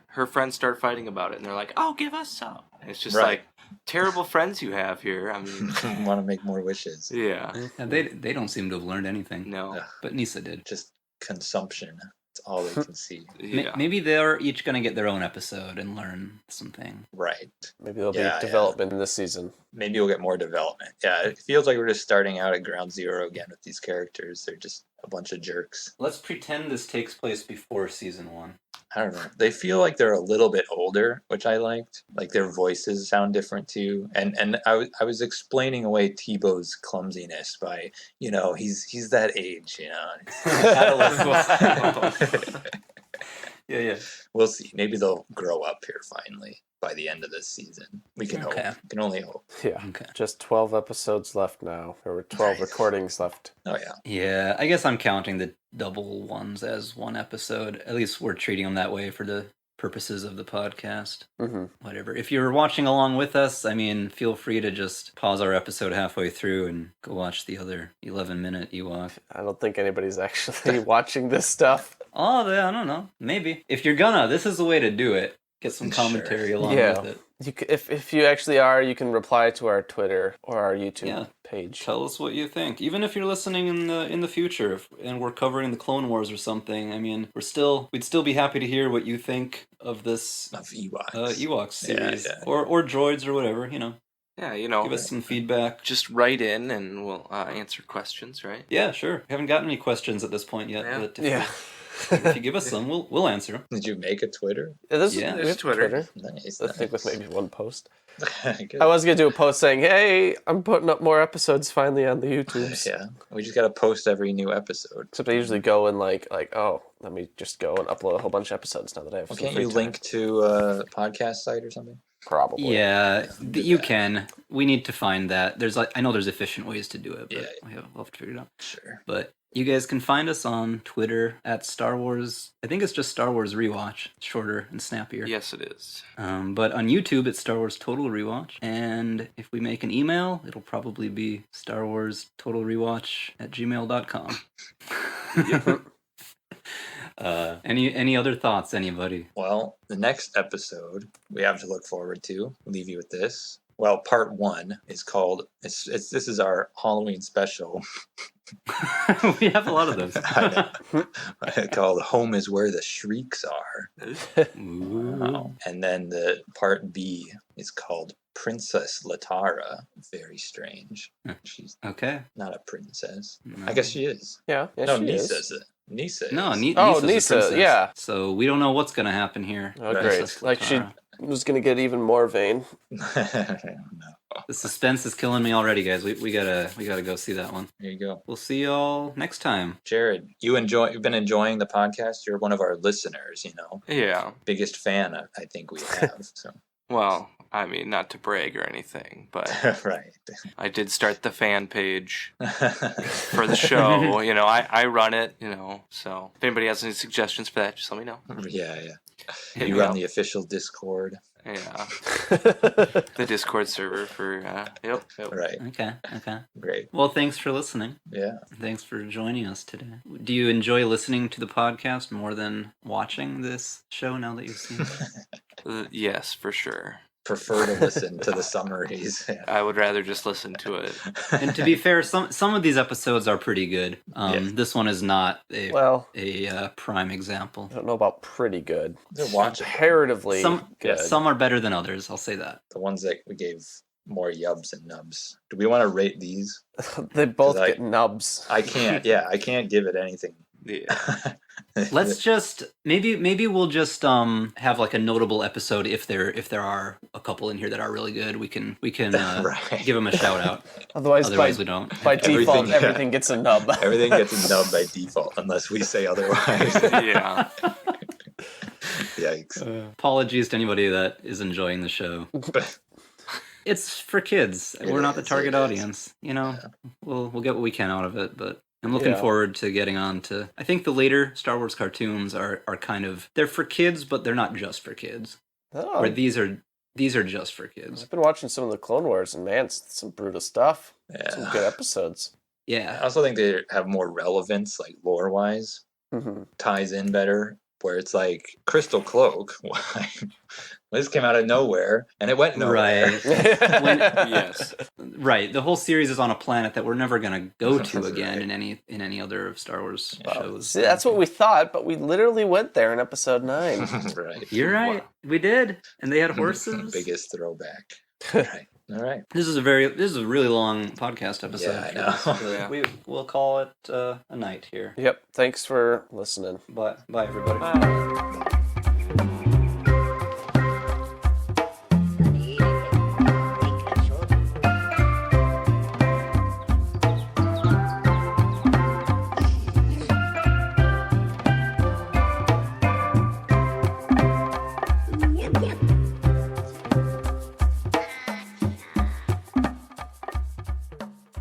Speaker 2: her friends start fighting about it, and they're like, "Oh, give us some." And it's just
Speaker 1: Right.
Speaker 2: like, terrible friends you have here. I mean,
Speaker 1: Want to make more wishes.
Speaker 2: yeah.
Speaker 4: And they don't seem to have learned anything.
Speaker 2: No.
Speaker 1: Ugh.
Speaker 4: But Nisa did.
Speaker 1: Just consumption. It's all they can see.
Speaker 2: Yeah.
Speaker 4: Maybe they're each going to get their own episode and learn something.
Speaker 1: Right.
Speaker 3: Maybe there'll be
Speaker 1: Yeah,
Speaker 3: development in this season.
Speaker 1: Maybe we'll get more development. Yeah, it feels like we're just starting out at ground zero again with these characters. They're just a bunch of jerks.
Speaker 4: Let's pretend this takes place before season 1.
Speaker 1: I don't know. They feel like they're a little bit older, which I liked. Like their voices sound different too. And I was explaining away Tebow's clumsiness by, he's that age,
Speaker 4: Yeah.
Speaker 1: We'll see. Maybe they'll grow up here finally by the end of this season. We can hope.
Speaker 4: Okay.
Speaker 1: We can only hope.
Speaker 3: Yeah.
Speaker 4: Okay.
Speaker 3: Just 12 episodes left now. There were 12
Speaker 1: Nice.
Speaker 3: recordings left.
Speaker 1: Oh yeah.
Speaker 4: Yeah, I guess I'm counting the double ones as one episode. At least we're treating them that way for the purposes of the podcast.
Speaker 3: Mm-hmm.
Speaker 4: Whatever. If you're watching along with us, feel free to just pause our episode halfway through and go watch the other 11-minute Ewok.
Speaker 3: I don't think anybody's actually watching this stuff.
Speaker 4: Oh, I don't know. Maybe. If you're this is the way to do it. Get some commentary along
Speaker 3: Yeah.
Speaker 4: with it.
Speaker 3: If you actually are, you can reply to our Twitter or our YouTube page.
Speaker 4: Tell us what you think. Even if you're listening in the future and we're covering the Clone Wars or something, we'd still be happy to hear what you think of this
Speaker 1: Of Ewoks.
Speaker 4: Ewoks series
Speaker 1: Yeah.
Speaker 4: or droids or whatever.
Speaker 2: Yeah,
Speaker 4: Give us some feedback.
Speaker 2: just write in and we'll answer questions, right?
Speaker 4: Yeah, sure. We haven't gotten any questions at this point yet,
Speaker 2: Yeah.
Speaker 4: but
Speaker 3: Yeah.
Speaker 4: if you give us some, we'll answer them.
Speaker 1: Did you make a Twitter?
Speaker 4: Yeah,
Speaker 3: We
Speaker 2: there's
Speaker 3: have
Speaker 2: Twitter.
Speaker 1: Nice.
Speaker 3: I think with maybe one post.
Speaker 1: Good.
Speaker 3: I was going to do a post saying, hey, I'm putting up more episodes finally on the YouTubes.
Speaker 1: Yeah. We just got to post every new episode.
Speaker 3: Except I usually go and like, oh, let me just go and upload a whole bunch of episodes now that I have
Speaker 1: Well,
Speaker 3: some
Speaker 1: can't
Speaker 3: free
Speaker 1: you
Speaker 3: time.
Speaker 1: link to a podcast site or something?
Speaker 3: Probably.
Speaker 4: Yeah,
Speaker 1: do
Speaker 4: you
Speaker 1: that.
Speaker 4: can. We need to find that. I know there's efficient ways to do it, but
Speaker 1: Yeah.
Speaker 4: we'll have to figure it out.
Speaker 1: Sure.
Speaker 4: But you guys can find us on Twitter at Star Wars. I think it's just Star Wars Rewatch. It's shorter and snappier.
Speaker 2: Yes, it is.
Speaker 4: But on YouTube, it's Star Wars Total Rewatch. And if we make an email, it'll probably be Star Wars Total Rewatch at gmail.com. Any other thoughts, anybody?
Speaker 1: Well, the next episode we have to look forward to. We'll leave you with this. Well, part 1 is called. This is our Halloween special.
Speaker 4: We have a lot of those.
Speaker 1: I know. Called "Home is Where the Shrieks Are."
Speaker 4: Ooh.
Speaker 1: And then the part B is called Princess Latara. Very strange. She's
Speaker 4: Okay.
Speaker 1: not a princess.
Speaker 4: No.
Speaker 1: I guess she is.
Speaker 3: Yeah,
Speaker 1: No,
Speaker 3: she is.
Speaker 1: Nisa's it. Nisa is.
Speaker 4: No,
Speaker 3: Oh,
Speaker 4: Nisa's a
Speaker 3: Nisa,
Speaker 4: princess.
Speaker 3: yeah.
Speaker 4: So we don't know what's going to happen here.
Speaker 3: Oh,
Speaker 1: Right.
Speaker 3: great.
Speaker 4: Princess
Speaker 3: Like she
Speaker 4: Latara.
Speaker 3: was going to get even more vain.
Speaker 1: No.
Speaker 4: The suspense is killing me already, guys. We gotta go see that one.
Speaker 1: There you go.
Speaker 4: We'll see y'all next time.
Speaker 1: Jared, you've been enjoying the podcast. You're one of our listeners,
Speaker 2: Yeah.
Speaker 1: biggest fan I think we have. So
Speaker 2: Well, I mean, not to brag or anything, but
Speaker 1: right.
Speaker 2: I did start the fan page for the show. I run it, so if anybody has any suggestions for that, just let me know.
Speaker 1: Yeah.
Speaker 2: Hit
Speaker 1: You
Speaker 2: me
Speaker 1: run
Speaker 2: up.
Speaker 1: the official Discord.
Speaker 2: Yeah. The Discord server for, yep.
Speaker 1: Right.
Speaker 4: Okay.
Speaker 1: Great.
Speaker 4: Well, thanks for listening.
Speaker 1: Yeah.
Speaker 4: Thanks for joining us today. Do you enjoy listening to the podcast more than watching this show now that you've seen it?
Speaker 2: Yes, for sure.
Speaker 1: Prefer to listen to the summaries. Yeah.
Speaker 2: I would rather just listen to it.
Speaker 4: And to be fair, some of these episodes are pretty good. This one is not a prime example.
Speaker 3: I don't know about pretty good.
Speaker 1: They're watchable.
Speaker 3: Comparatively good.
Speaker 4: Some are better than others, I'll say that.
Speaker 1: The ones that we gave more yubs and nubs. Do we want to rate these?
Speaker 3: They both get nubs.
Speaker 1: I can't give it anything.
Speaker 2: Yeah.
Speaker 4: Let's just maybe we'll just have like a notable episode if there are a couple in here that are really good. We can
Speaker 1: Right.
Speaker 4: give them a shout out.
Speaker 3: Otherwise
Speaker 4: we don't.
Speaker 3: By default, everything gets a nub.
Speaker 1: Everything gets a nub by default unless we say otherwise.
Speaker 2: Yeah.
Speaker 1: Yikes.
Speaker 4: Apologies to anybody that is enjoying the show. It's for kids. We're not the target audience. We'll get what we can out of it, but I'm looking forward to getting on to. I think the later Star Wars cartoons are kind of, they're for kids, but they're not just for kids.
Speaker 3: Oh.
Speaker 4: Where these are just for kids.
Speaker 3: I've been watching some of the Clone Wars, and man, it's some brutal stuff.
Speaker 1: Yeah.
Speaker 3: Some good episodes.
Speaker 4: Yeah.
Speaker 1: I also think they have more relevance, like lore wise.
Speaker 3: Mm-hmm.
Speaker 1: Ties in better. Where it's like Crystal Cloak. This came out of nowhere, and it went nowhere.
Speaker 4: Right.
Speaker 2: Yes.
Speaker 4: Right. The whole series is on a planet that we're never going to go to again
Speaker 1: Right.
Speaker 4: in any other of Star Wars shows.
Speaker 3: See, that's what we thought, but we literally went there in episode 9.
Speaker 1: Right.
Speaker 4: You're right. We did, and they had horses.
Speaker 1: Biggest throwback. Right. All right.
Speaker 4: This is a really long podcast episode.
Speaker 1: Yeah, I know.
Speaker 2: Yeah.
Speaker 4: We'll call it a night here.
Speaker 3: Yep. Thanks for listening.
Speaker 4: Bye everybody.
Speaker 2: Bye.